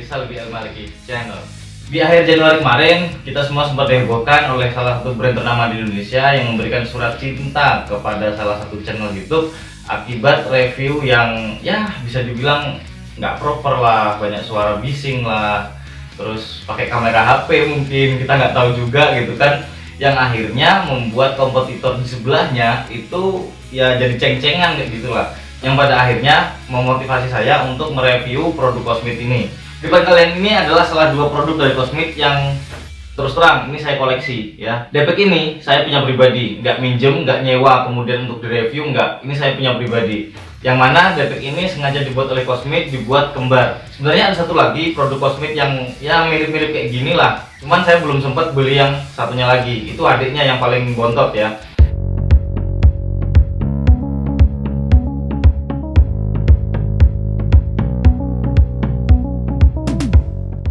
Rizal di Al-Maliki Channel. Di akhir Januari kemarin, kita semua sempat dihebohkan oleh salah satu brand ternama di Indonesia yang memberikan surat cinta kepada salah satu channel YouTube akibat review yang ya bisa dibilang nggak proper lah, banyak suara bising lah, terus pakai kamera HP mungkin, kita nggak tahu juga gitu kan, yang akhirnya membuat kompetitor di sebelahnya itu ya jadi ceng-cengan kayak gitulah, yang pada akhirnya memotivasi saya untuk mereview produk Cosmit ini. Di depan kalian ini adalah salah dua produk dari Cosmit yang terus terang ini saya koleksi ya. Depek ini saya punya pribadi, nggak minjem, nggak nyewa kemudian untuk direview, nggak. Ini saya punya pribadi. Yang mana Depek ini sengaja dibuat oleh Cosmit, dibuat kembar. Sebenarnya ada satu lagi produk Cosmit yang ya mirip-mirip kayak gini lah. Cuman saya belum sempat beli yang satunya lagi. Itu adiknya yang paling bontot ya.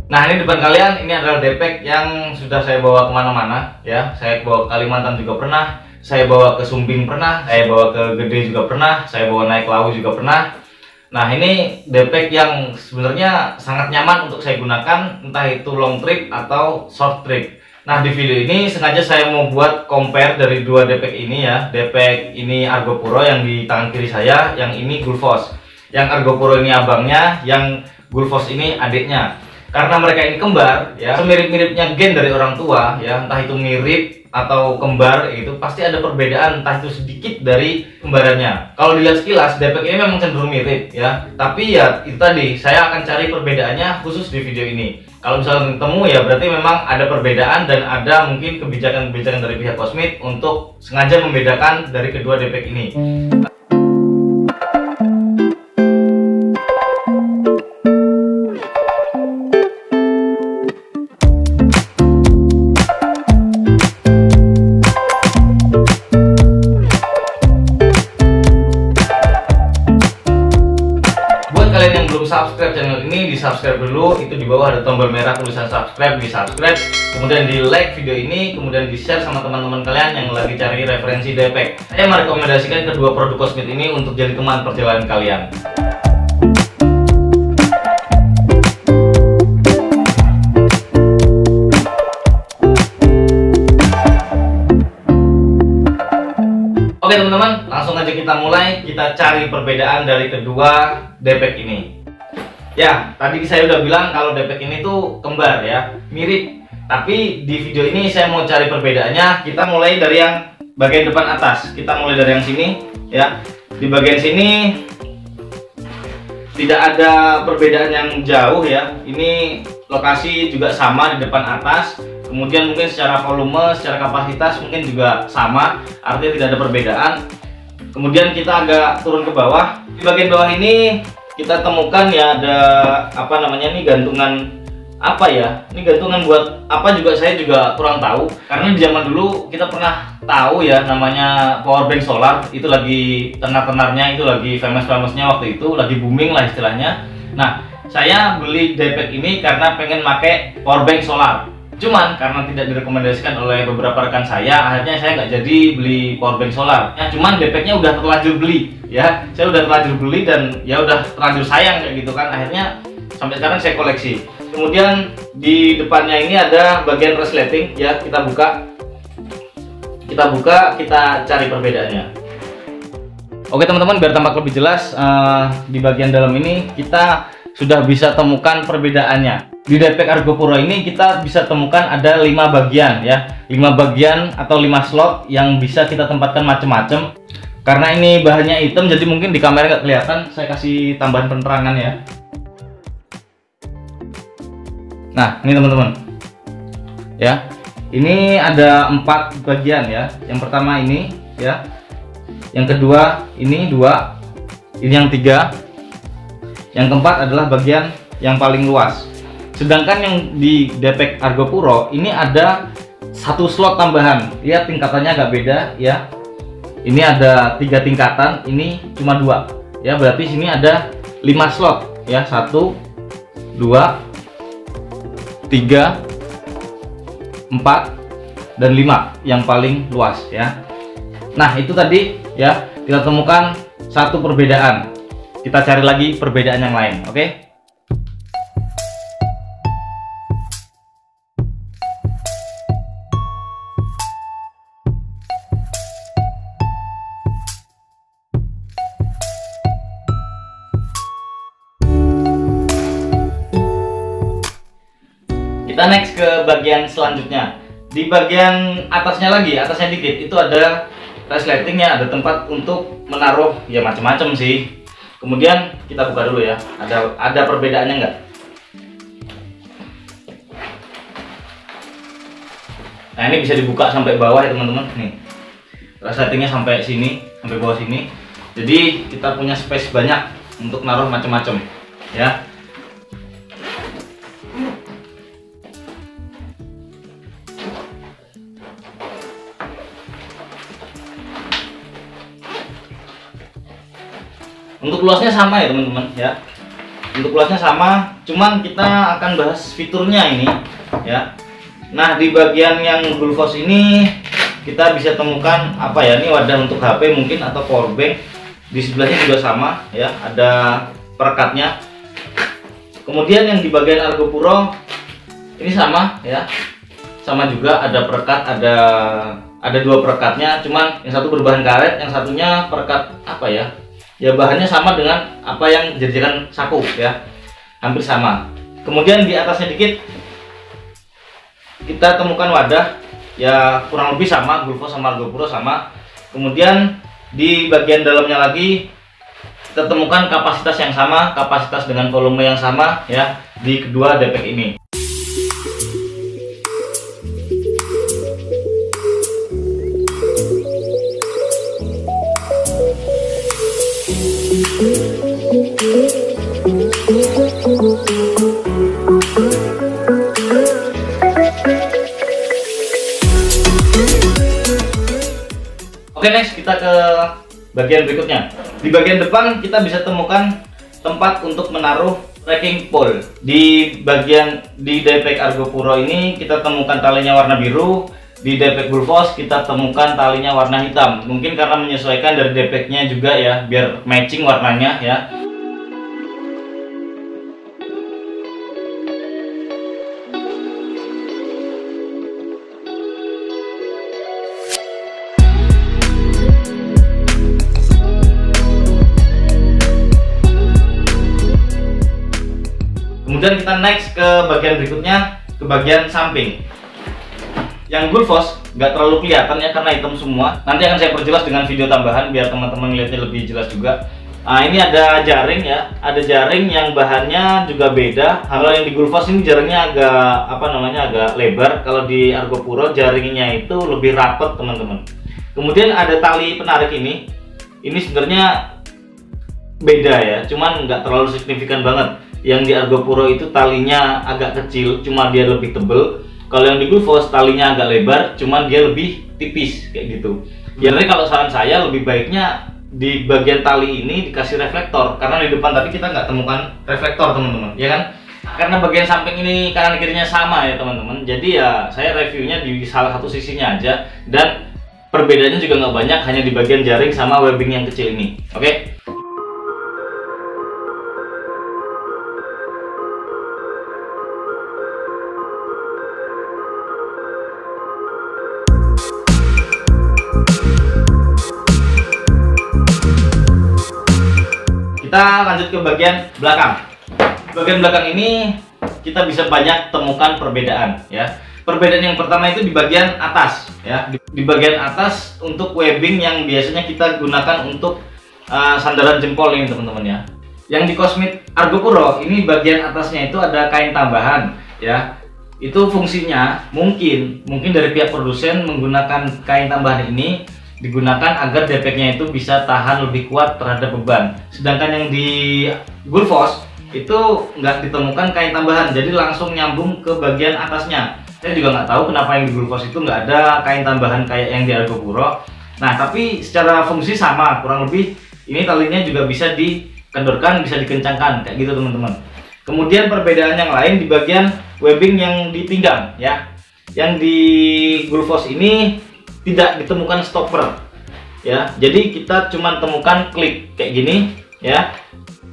Nah, ini depan kalian, ini adalah Depek yang sudah saya bawa kemana-mana ya. Saya bawa ke Kalimantan juga pernah, saya bawa ke Sumbing pernah, saya bawa ke Gede juga pernah, saya bawa naik Lawu juga pernah. Nah, ini Depek yang sebenarnya sangat nyaman untuk saya gunakan, entah itu long trip atau short trip. Nah, di video ini sengaja saya mau buat compare dari dua Depek ini ya. Depek ini Argo Puro yang di tangan kiri saya, yang ini Gulfos. Yang Argo Puro ini abangnya, yang Gulfos ini adiknya. Karena mereka ini kembar ya, semirip-miripnya gen dari orang tua ya, entah itu mirip atau kembar, itu pasti ada perbedaan, entah itu sedikit dari kembarannya. Kalau dilihat sekilas Depek ini memang cenderung mirip ya, tapi ya itu tadi saya akan cari perbedaannya khusus di video ini. Kalau misalnya ketemu ya berarti memang ada perbedaan dan ada mungkin kebijakan-kebijakan dari pihak Cosmit untuk sengaja membedakan dari kedua Depek ini. Subscribe channel ini, di subscribe dulu, itu di bawah ada tombol merah tulisan subscribe, di subscribe, kemudian di like video ini, kemudian di share sama teman-teman kalian yang lagi cari referensi Depek. Saya merekomendasikan kedua produk Cosmit ini untuk jadi teman perjalanan kalian. Oke teman-teman, langsung aja kita mulai, kita cari perbedaan dari kedua Depek ini. Ya, tadi saya udah bilang kalau Depek ini tuh kembar ya, mirip. Tapi di video ini saya mau cari perbedaannya. Kita mulai dari yang bagian depan atas. Kita mulai dari yang sini ya. Di bagian sini tidak ada perbedaan yang jauh ya. Ini lokasi juga sama di depan atas. Kemudian mungkin secara volume, secara kapasitas mungkin juga sama. Artinya tidak ada perbedaan. Kemudian kita agak turun ke bawah. Di bagian bawah ini kita temukan ya ada apa namanya nih, gantungan apa ya, ini gantungan buat apa juga saya juga kurang tahu, karena di zaman dulu kita pernah tahu ya namanya powerbank solar, itu lagi tenar-tenarnya, itu lagi famous-famousnya waktu itu, lagi booming lah istilahnya. Nah, saya beli Depek ini karena pengen pakai powerbank solar. Cuman karena tidak direkomendasikan oleh beberapa rekan saya, akhirnya saya nggak jadi beli powerbank solar. Ya, cuman Depeknya udah terlanjur beli ya, saya udah terlanjur beli dan ya udah terlanjur sayang kayak gitu kan. Akhirnya sampai sekarang saya koleksi. Kemudian di depannya ini ada bagian resleting ya, kita buka, kita cari perbedaannya. Oke teman-teman, biar tampak lebih jelas, di bagian dalam ini kita sudah bisa temukan perbedaannya. Di Depek Argo Puro ini kita bisa temukan ada 5 bagian ya, 5 bagian atau 5 slot yang bisa kita tempatkan macam-macam. Karena ini bahannya hitam jadi mungkin di kamera nggak kelihatan, saya kasih tambahan penerangan ya. Nah ini teman-teman ya, ini ada 4 bagian ya. Yang pertama ini ya, yang kedua ini 2, ini yang 3, yang keempat adalah bagian yang paling luas. Sedangkan yang di Depek Argo Puro ini ada 1 slot tambahan. Lihat tingkatannya agak beda ya. Ini ada 3 tingkatan, ini cuma 2. Ya, berarti sini ada 5 slot ya. 1 2 3 4 dan 5 yang paling luas ya. Nah, itu tadi ya, kita temukan 1 perbedaan. Kita cari lagi perbedaan yang lain, oke? Kita next ke bagian selanjutnya. Di bagian atasnya dikit itu ada resletingnya, ada tempat untuk menaruh ya macam-macam sih. Kemudian kita buka dulu ya. Ada perbedaannya nggak? Nah, ini bisa dibuka sampai bawah ya teman-teman. Nih, resletingnya sampai sini, sampai bawah sini. Jadi kita punya space banyak untuk naruh macam-macam ya. Untuk luasnya sama ya teman-teman ya. Untuk luasnya sama, cuman kita akan bahas fiturnya ini ya. Nah, di bagian yang Gullfoss ini kita bisa temukan apa ya? Ini wadah untuk HP mungkin atau powerbank. Di sebelahnya juga sama ya, ada perekatnya. Kemudian yang di bagian Argopuro ini sama ya. Sama juga ada perekat, ada dua perekatnya, cuman yang satu berbahan karet, yang satunya perekat apa ya? Ya bahannya sama dengan apa yang dijadikan saku ya, hampir sama. Kemudian di atasnya dikit kita temukan wadah ya, kurang lebih sama, Gullfoss sama Argopuro sama. Kemudian di bagian dalamnya lagi kita temukan kapasitas yang sama, kapasitas dengan volume yang sama ya di kedua depek ini. Oke, next kita ke bagian berikutnya. Di bagian depan kita bisa temukan tempat untuk menaruh tracking pole. Di depek Argopuro ini kita temukan talinya warna biru. Di depek Gullfoss kita temukan talinya warna hitam. Mungkin karena menyesuaikan dari depeknya juga ya, biar matching warnanya ya. Kemudian kita next ke bagian berikutnya, ke bagian samping. Yang Gullfoss nggak terlalu kelihatan ya karena hitam semua. Nanti akan saya perjelas dengan video tambahan biar teman-teman lihatnya lebih jelas juga. Nah, ini ada jaring ya, ada jaring yang bahannya juga beda. Kalau yang di Gullfoss ini jaringnya agak lebar. Kalau di Argopuro jaringnya itu lebih rapat teman-teman. Kemudian ada tali penarik ini sebenarnya beda ya, cuman nggak terlalu signifikan banget. Yang di Argopuro itu talinya agak kecil, cuma dia lebih tebel. Kalau yang di Gullfoss talinya agak lebar, cuman dia lebih tipis kayak gitu. Ya, jadi kalau saran saya lebih baiknya di bagian tali ini dikasih reflektor, karena di depan tadi kita nggak temukan reflektor teman-teman, ya kan? Karena bagian samping ini kanan kirinya sama ya teman-teman. Jadi ya saya reviewnya di salah satu sisinya aja, dan perbedaannya juga nggak banyak, hanya di bagian jaring sama webbing yang kecil ini. Oke? Kita lanjut ke bagian belakang. Bagian belakang ini kita bisa banyak temukan perbedaan ya. Perbedaan yang pertama itu di bagian atas ya. Di bagian atas untuk webbing yang biasanya kita gunakan untuk sandaran jempol ini teman-teman ya. Yang di Cosmit Argopuro ini bagian atasnya itu ada kain tambahan ya. Itu fungsinya mungkin dari pihak produsen menggunakan kain tambahan ini digunakan agar depeknya itu bisa tahan lebih kuat terhadap beban. Sedangkan yang di Gullfoss itu nggak ditemukan kain tambahan, jadi langsung nyambung ke bagian atasnya. Saya juga nggak tahu kenapa yang di Gullfoss itu nggak ada kain tambahan kayak yang di Argopuro. Nah, tapi secara fungsi sama, kurang lebih ini talinya juga bisa dikendorkan, bisa dikencangkan kayak gitu teman-teman. Kemudian perbedaan yang lain di bagian webbing yang di pinggang ya. Yang di Gullfoss ini tidak ditemukan stopper ya, jadi kita cuma temukan klik kayak gini ya,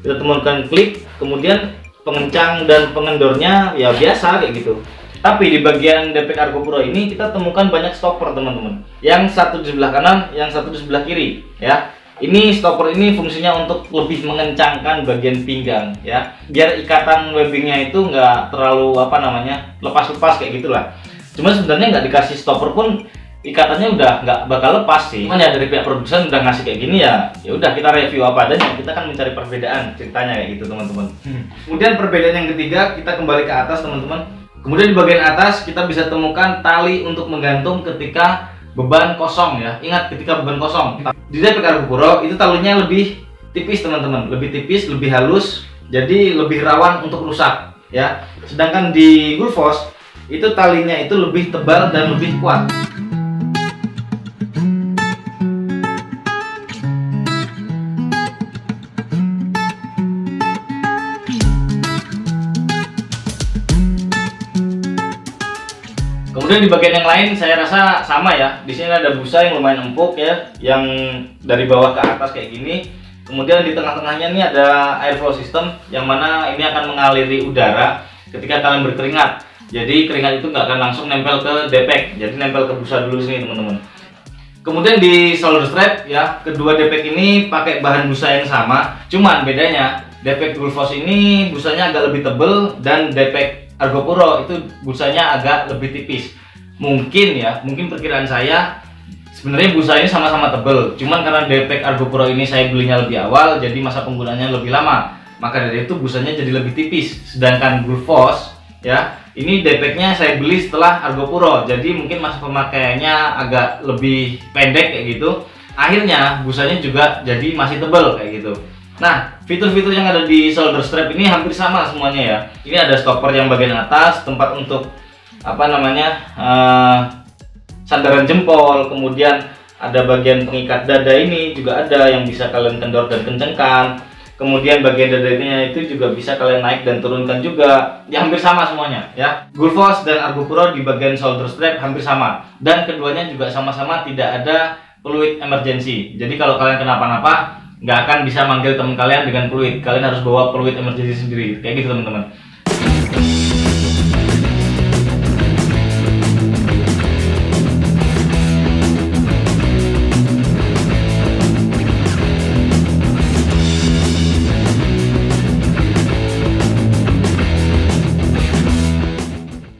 kita temukan klik, kemudian pengencang dan pengendornya ya biasa kayak gitu. Tapi di bagian depek Argopuro ini kita temukan banyak stopper teman-teman, yang satu di sebelah kanan, yang satu di sebelah kiri ya. Ini stopper ini fungsinya untuk lebih mengencangkan bagian pinggang ya, biar ikatan webbingnya itu nggak terlalu lepas-lepas kayak gitulah. Cuma sebenarnya nggak dikasih stopper pun ikatannya udah nggak bakal lepas sih. Cuman ya dari pihak produsen udah ngasih kayak gini ya udah kita review apa adanya. Kita kan mencari perbedaan ceritanya kayak gitu teman-teman. Kemudian perbedaan yang ketiga, kita kembali ke atas teman-teman. Kemudian di bagian atas kita bisa temukan tali untuk menggantung ketika beban kosong ya. Ingat, ketika beban kosong. Di Depek Argo Puro itu talinya lebih tipis teman-teman, lebih tipis, lebih halus, jadi lebih rawan untuk rusak ya. Sedangkan di Gulfos itu talinya itu lebih tebal dan lebih kuat. Kemudian di bagian yang lain saya rasa sama ya. Di sini ada busa yang lumayan empuk ya, yang dari bawah ke atas kayak gini. Kemudian di tengah-tengahnya ini ada airflow system yang mana ini akan mengaliri udara ketika kalian berkeringat. Jadi keringat itu nggak akan langsung nempel ke depek, jadi nempel ke busa dulu sini teman-teman. Kemudian di shoulder strap ya, kedua depek ini pakai bahan busa yang sama, cuman bedanya depek Gulfos ini busanya agak lebih tebel dan depek Argo Puro itu busanya agak lebih tipis. Mungkin perkiraan saya sebenarnya busa ini sama-sama tebel, cuman karena depek Argo Puro ini saya belinya lebih awal, jadi masa penggunaannya lebih lama, maka dari itu busanya jadi lebih tipis. Sedangkan Gulfos ya, ini depeknya saya beli setelah Argo Puro, jadi mungkin masa pemakaiannya agak lebih pendek kayak gitu. Akhirnya busanya juga jadi masih tebel kayak gitu. Nah, fitur-fitur yang ada di shoulder strap ini hampir sama semuanya ya. Ini ada stopper yang bagian atas, tempat untuk sandaran jempol, kemudian ada bagian pengikat dada ini juga ada yang bisa kalian kendor dan kencengkan. Kemudian bagian dadanya itu juga bisa kalian naik dan turunkan juga. Ya hampir sama semuanya ya. Gulfos dan Argo Puro di bagian shoulder strap hampir sama, dan keduanya juga sama-sama tidak ada peluit emergency. Jadi kalau kalian kenapa-napa nggak akan bisa manggil teman kalian dengan peluit, kalian harus bawa peluit emergency sendiri kayak gitu teman-teman.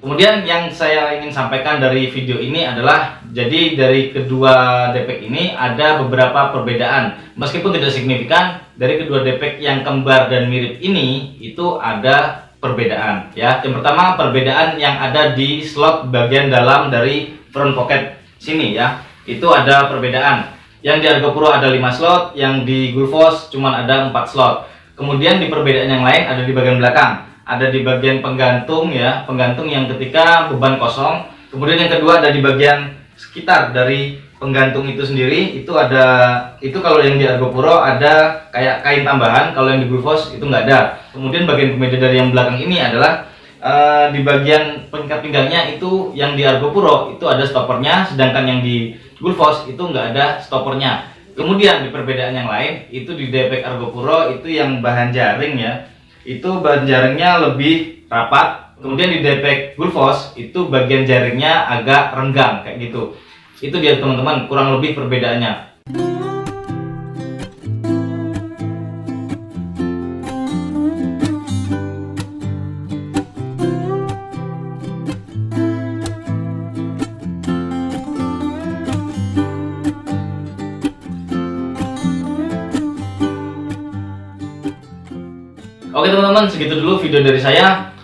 Kemudian yang saya ingin sampaikan dari video ini adalah, jadi dari kedua depek ini ada beberapa perbedaan. Meskipun tidak signifikan, dari kedua depek yang kembar dan mirip ini itu ada perbedaan ya. Yang pertama, perbedaan yang ada di slot bagian dalam dari front pocket sini ya. Itu ada perbedaan. Yang di Argo Puro ada 5 slot, yang di Gulfos cuma ada 4 slot. Kemudian di perbedaan yang lain ada di bagian belakang. Ada di bagian penggantung ya, penggantung yang ketika beban kosong. Kemudian yang kedua ada di bagian sekitar dari penggantung itu sendiri, itu kalau yang di Argo Puro ada kayak kain tambahan, kalau yang di Gulfos itu nggak ada. Kemudian bagian pembeda dari yang belakang ini adalah di bagian pengikat pinggangnya itu yang di Argo Puro itu ada stoppernya, sedangkan yang di Gulfos itu nggak ada stoppernya. Kemudian di perbedaan yang lain itu di depek Argo Puro itu yang bahan jaring ya, itu bahan jaringnya lebih rapat. Kemudian di depek Gulfos itu bagian jaringnya agak renggang kayak gitu. Itu dia teman-teman, kurang lebih perbedaannya. Oke teman-teman, segitu dulu video dari saya.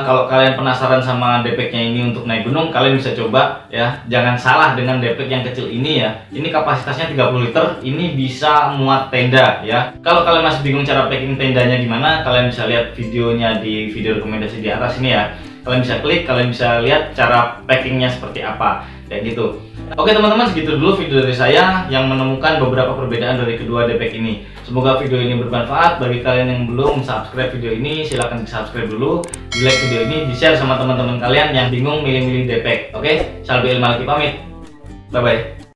Kalau kalian penasaran sama depeknya ini untuk naik gunung, kalian bisa coba ya. Jangan salah dengan depek yang kecil ini ya. Ini kapasitasnya 30 liter, ini bisa muat tenda ya. Kalau kalian masih bingung cara packing tendanya gimana, kalian bisa lihat videonya di video rekomendasi di atas ini ya. Kalian bisa klik, kalian bisa lihat cara packingnya seperti apa kayak gitu. Oke teman-teman, segitu dulu video dari saya yang menemukan beberapa perbedaan dari kedua depek ini. Semoga video ini bermanfaat. Bagi kalian yang belum subscribe video ini, silahkan di subscribe dulu, di like video ini, di share sama teman-teman kalian yang bingung milih-milih depek. Oke, Salbi Ilmalki pamit, bye bye.